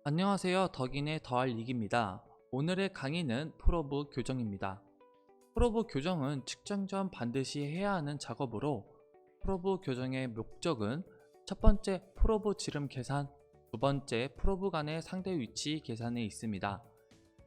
안녕하세요. 덕인의 더할릭입니다. 오늘의 강의는 프로브 교정입니다. 프로브 교정은 측정 전 반드시 해야 하는 작업으로 프로브 교정의 목적은 첫 번째 프로브 지름 계산, 두 번째 프로브 간의 상대 위치 계산에 있습니다.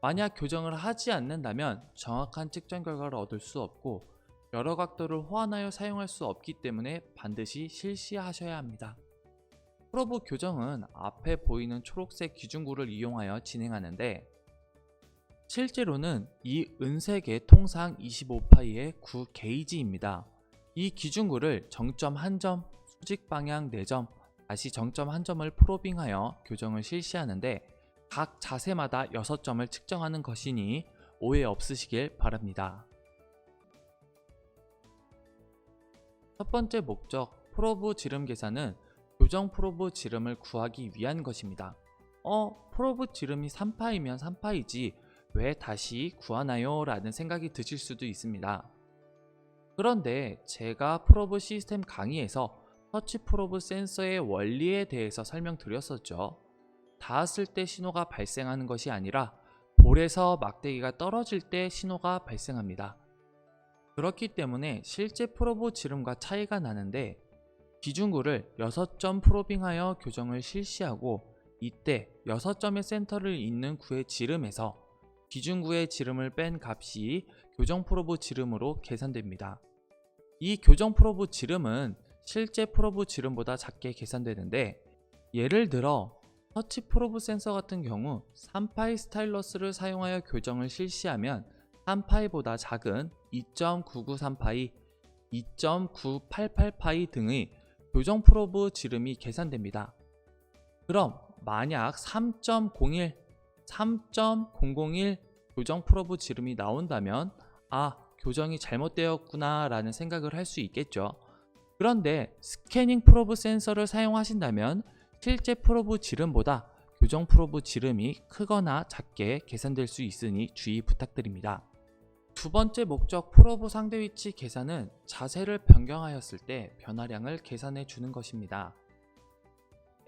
만약 교정을 하지 않는다면 정확한 측정 결과를 얻을 수 없고 여러 각도를 호환하여 사용할 수 없기 때문에 반드시 실시하셔야 합니다. 프로브 교정은 앞에 보이는 초록색 기준구를 이용하여 진행하는데 실제로는 이 은색의 통상 25파이의 9 게이지입니다. 이 기준구를 정점 1점, 수직 방향 4점, 다시 정점 1점을 프로빙하여 교정을 실시하는데 각 자세마다 6점을 측정하는 것이니 오해 없으시길 바랍니다. 첫 번째 목적 프로브 지름 계산은 교정 프로브 지름을 구하기 위한 것입니다. 프로브 지름이 3파이면 3파이지 왜 다시 구하나요? 라는 생각이 드실 수도 있습니다. 그런데 제가 프로브 시스템 강의에서 터치 프로브 센서의 원리에 대해서 설명드렸었죠. 닿았을 때 신호가 발생하는 것이 아니라 볼에서 막대기가 떨어질 때 신호가 발생합니다. 그렇기 때문에 실제 프로브 지름과 차이가 나는데 기준구를 6점 프로빙하여 교정을 실시하고 이때 6점의 센터를 잇는 구의 지름에서 기준구의 지름을 뺀 값이 교정 프로브 지름으로 계산됩니다. 이 교정 프로브 지름은 실제 프로브 지름보다 작게 계산되는데 예를 들어 터치 프로브 센서 같은 경우 3파이 스타일러스를 사용하여 교정을 실시하면 3파이보다 작은 2.993파이, 2.988파이 등의 교정 프로브 지름이 계산됩니다. 그럼 만약 3.01, 3.001 교정 프로브 지름이 나온다면 교정이 잘못되었구나 라는 생각을 할 수 있겠죠. 그런데 스캐닝 프로브 센서를 사용하신다면 실제 프로브 지름보다 교정 프로브 지름이 크거나 작게 계산될 수 있으니 주의 부탁드립니다. 두 번째 목적 프로브 상대 위치 계산은 자세를 변경하였을 때 변화량을 계산해 주는 것입니다.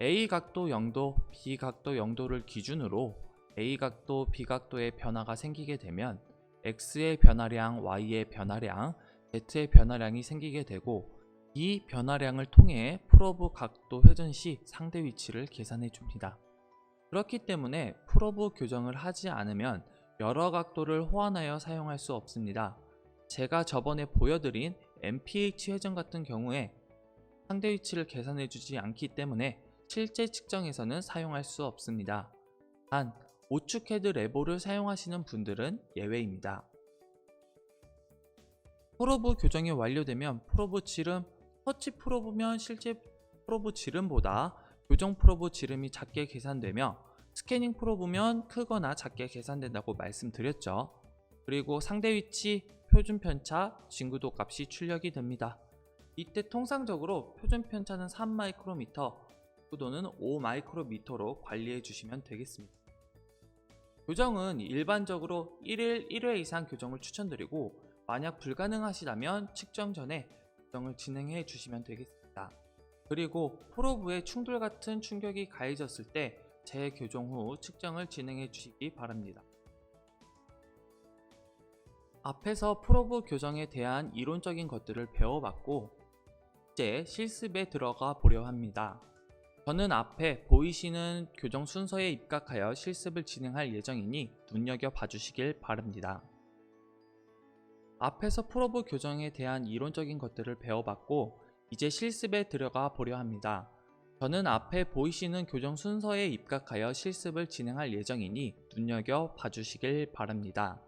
A 각도 0도, B 각도 0도를 기준으로 A 각도, B 각도의 변화가 생기게 되면 X의 변화량, Y의 변화량, Z의 변화량이 생기게 되고 이 변화량을 통해 프로브 각도 회전 시 상대 위치를 계산해 줍니다. 그렇기 때문에 프로브 교정을 하지 않으면 여러 각도를 호환하여 사용할 수 없습니다. 제가 저번에 보여드린 MPH 회전 같은 경우에 상대 위치를 계산해 주지 않기 때문에 실제 측정에서는 사용할 수 없습니다. 단, 오축헤드 레버를 사용하시는 분들은 예외입니다. 프로브 교정이 완료되면 프로브 지름, 터치 프로브면 실제 프로브 지름보다 교정 프로브 지름이 작게 계산되며 스캐닝 프로브면 크거나 작게 계산된다고 말씀드렸죠. 그리고 상대 위치, 표준 편차, 진구도 값이 출력이 됩니다. 이때 통상적으로 표준 편차는 3마이크로미터, 진구도는 5마이크로미터로 관리해 주시면 되겠습니다. 교정은 일반적으로 1일 1회 이상 교정을 추천드리고 만약 불가능하시다면 측정 전에 교정을 진행해 주시면 되겠습니다. 그리고 프로브에 충돌 같은 충격이 가해졌을 때 재교정 후 측정을 진행해 주시기 바랍니다. 앞에서 프로브 교정에 대한 이론적인 것들을 배워봤고 이제 실습에 들어가 보려 합니다. 저는 앞에 보이시는 교정 순서에 입각하여 실습을 진행할 예정이니 눈여겨봐 주시길 바랍니다. 앞에서 프로브 교정에 대한 이론적인 것들을 배워봤고 이제 실습에 들어가 보려 합니다. 저는 앞에 보이시는 교정 순서에 입각하여 실습을 진행할 예정이니 눈여겨봐 주시길 바랍니다.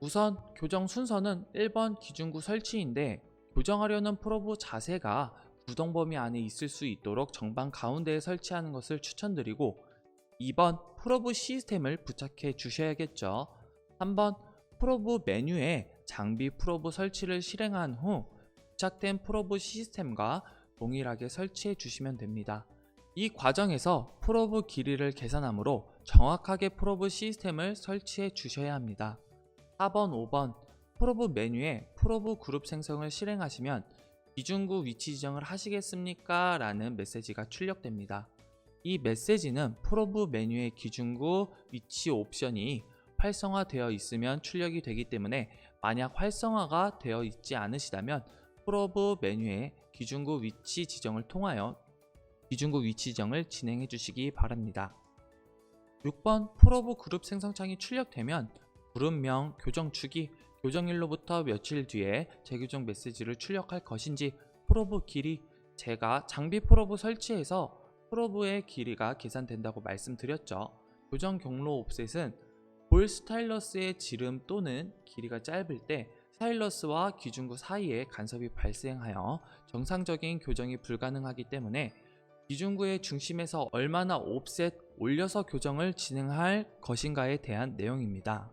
우선 교정 순서는 1번 기준구 설치인데 교정하려는 프로브 자세가 구동 범위 안에 있을 수 있도록 정방 가운데에 설치하는 것을 추천드리고 2번 프로브 시스템을 부착해 주셔야겠죠. 3번 프로브 메뉴에 장비 프로브 설치를 실행한 후 부착된 프로브 시스템과 동일하게 설치해 주시면 됩니다. 이 과정에서 프로브 길이를 계산하므로 정확하게 프로브 시스템을 설치해 주셔야 합니다. 4번, 5번 프로브 메뉴에 프로브 그룹 생성을 실행하시면 기준구 위치 지정을 하시겠습니까? 라는 메시지가 출력됩니다. 이 메시지는 프로브 메뉴의 기준구 위치 옵션이 활성화되어 있으면 출력이 되기 때문에 만약 활성화가 되어 있지 않으시다면 프로브 메뉴의 기준구 위치 지정을 통하여 기준구 위치 지정을 진행해 주시기 바랍니다. 6번 프로브 그룹 생성창이 출력되면 그룹명, 교정 주기, 교정일로부터 며칠 뒤에 재교정 메시지를 출력할 것인지, 프로브 길이, 제가 장비 프로브 설치해서 프로브의 길이가 계산된다고 말씀드렸죠. 교정 경로 옵셋은 볼 스타일러스의 지름 또는 길이가 짧을 때 스타일러스와 기준구 사이에 간섭이 발생하여 정상적인 교정이 불가능하기 때문에 기준구의 중심에서 얼마나 옵셋 올려서 교정을 진행할 것인가에 대한 내용입니다.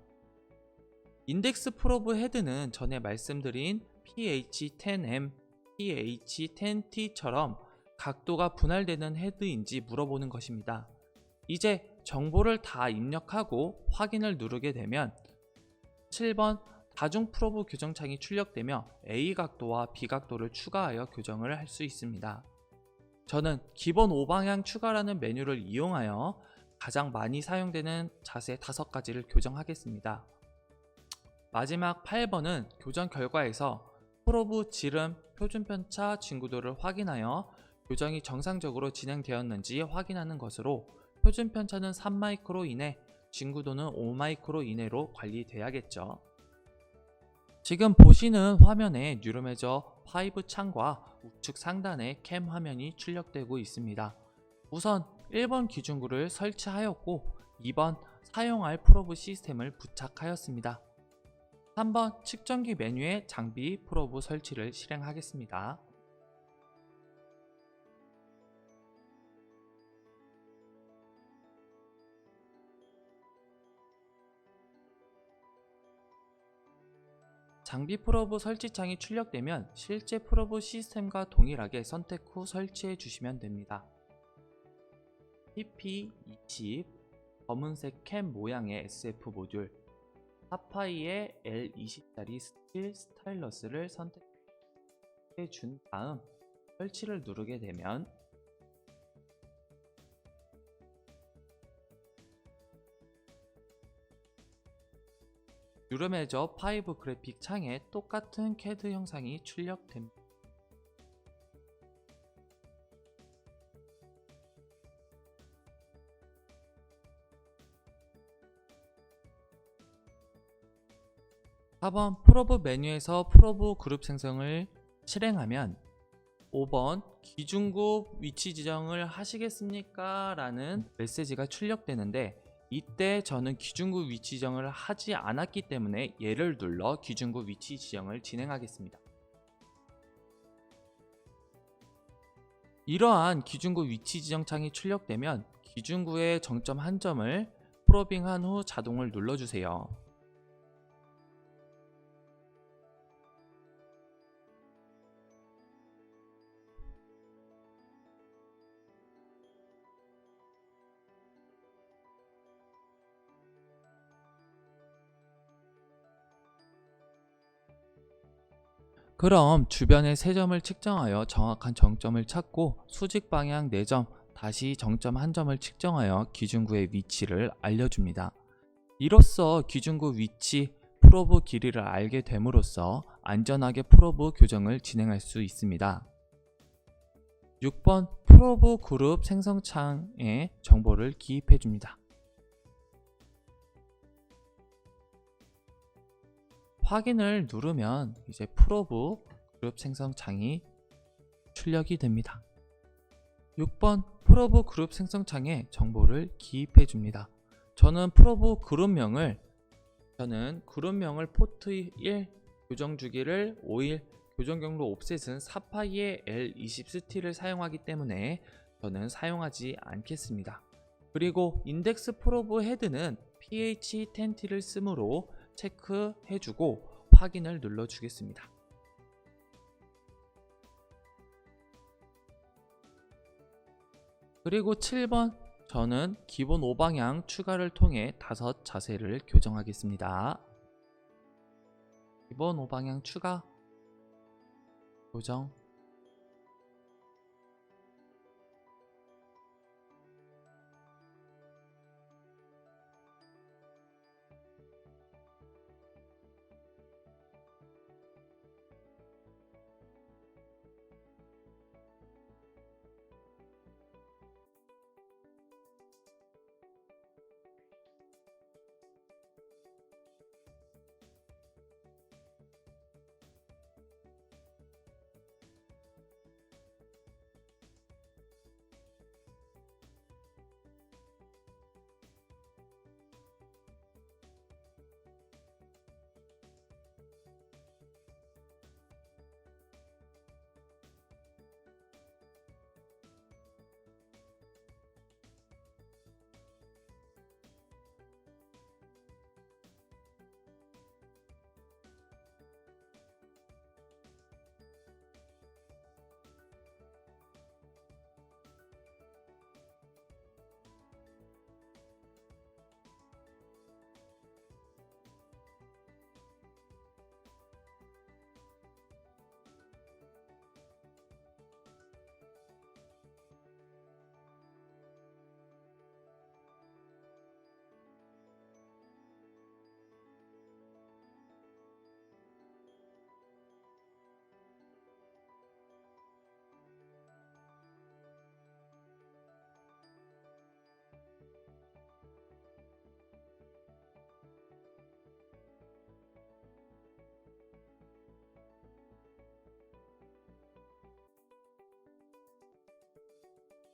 인덱스 프로브 헤드는 전에 말씀드린 PH10M, PH10T처럼 각도가 분할되는 헤드인지 물어보는 것입니다. 이제 정보를 다 입력하고 확인을 누르게 되면 7번 다중 프로브 교정창이 출력되며 A 각도와 B 각도를 추가하여 교정을 할 수 있습니다. 저는 기본 5방향 추가라는 메뉴를 이용하여 가장 많이 사용되는 자세 5가지를 교정하겠습니다. 마지막 8번은 교정 결과에서 프로브 지름, 표준 편차, 진구도를 확인하여 교정이 정상적으로 진행되었는지 확인하는 것으로 표준 편차는 3마이크로 이내, 진구도는 5마이크로 이내로 관리돼야겠죠. 지금 보시는 화면에 뉴로메저 5 창과 우측 상단에 캠 화면이 출력되고 있습니다. 우선 1번 기준구를 설치하였고 2번 사용할 프로브 시스템을 부착하였습니다. 3번 측정기 메뉴에 장비 프로브 설치를 실행하겠습니다. 장비 프로브 설치창이 출력되면 실제 프로브 시스템과 동일하게 선택 후 설치해 주시면 됩니다. PP20 검은색 캠 모양의 SF 모듈, 사파이의 L20짜리 스틸 스타일러스를 선택해 준 다음 설치를 누르게 되면 뉴로메저 5 그래픽 창에 똑같은 CAD 형상이 출력됩니다. (4번) 프로브 메뉴에서 프로브 그룹 생성을 실행하면 5번 기준구 위치 지정을 하시겠습니까? 라는 메시지가 출력되는데, 이때 저는 기준구 위치 지정을 하지 않았기 때문에 얘를 눌러 기준구 위치 지정을 진행하겠습니다. 이러한 기준구 위치 지정 창이 출력되면 기준구의 정점 한 점을 프로빙한 후 자동을 눌러주세요. 그럼 주변의 세 점을 측정하여 정확한 정점을 찾고 수직 방향 4점, 다시 정점 한 점을 측정하여 기준구의 위치를 알려줍니다. 이로써 기준구 위치, 프로브 길이를 알게 됨으로써 안전하게 프로브 교정을 진행할 수 있습니다. 6번 프로브 그룹 생성창에 정보를 기입해 줍니다. 확인을 누르면 이제 프로브 그룹 생성창이 출력이 됩니다. 6번 프로브 그룹 생성창에 정보를 기입해 줍니다. 저는 프로브 그룹명을 포트 1, 교정 주기를 5일, 교정 경로 옵셋은 사파이의 L20 스틸을 사용하기 때문에 저는 사용하지 않겠습니다. 그리고 인덱스 프로브 헤드는 PH10T를 쓰므로 체크해주고 확인을 눌러주겠습니다. 그리고 7번 저는 기본 5방향 추가를 통해 5 자세를 교정하겠습니다. 기본 5방향 추가 교정.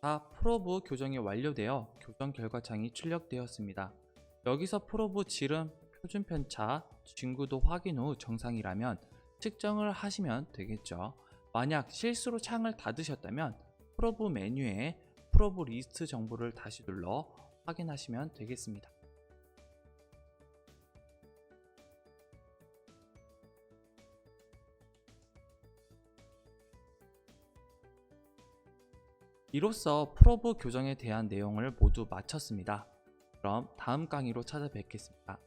다 프로브 교정이 완료되어 교정 결과창이 출력되었습니다. 여기서 프로브 지름, 표준 편차, 진구도 확인 후 정상이라면 측정을 하시면 되겠죠. 만약 실수로 창을 닫으셨다면 프로브 메뉴에 프로브 리스트 정보를 다시 눌러 확인하시면 되겠습니다. 이로써 프로브 교정에 대한 내용을 모두 마쳤습니다. 그럼 다음 강의로 찾아뵙겠습니다.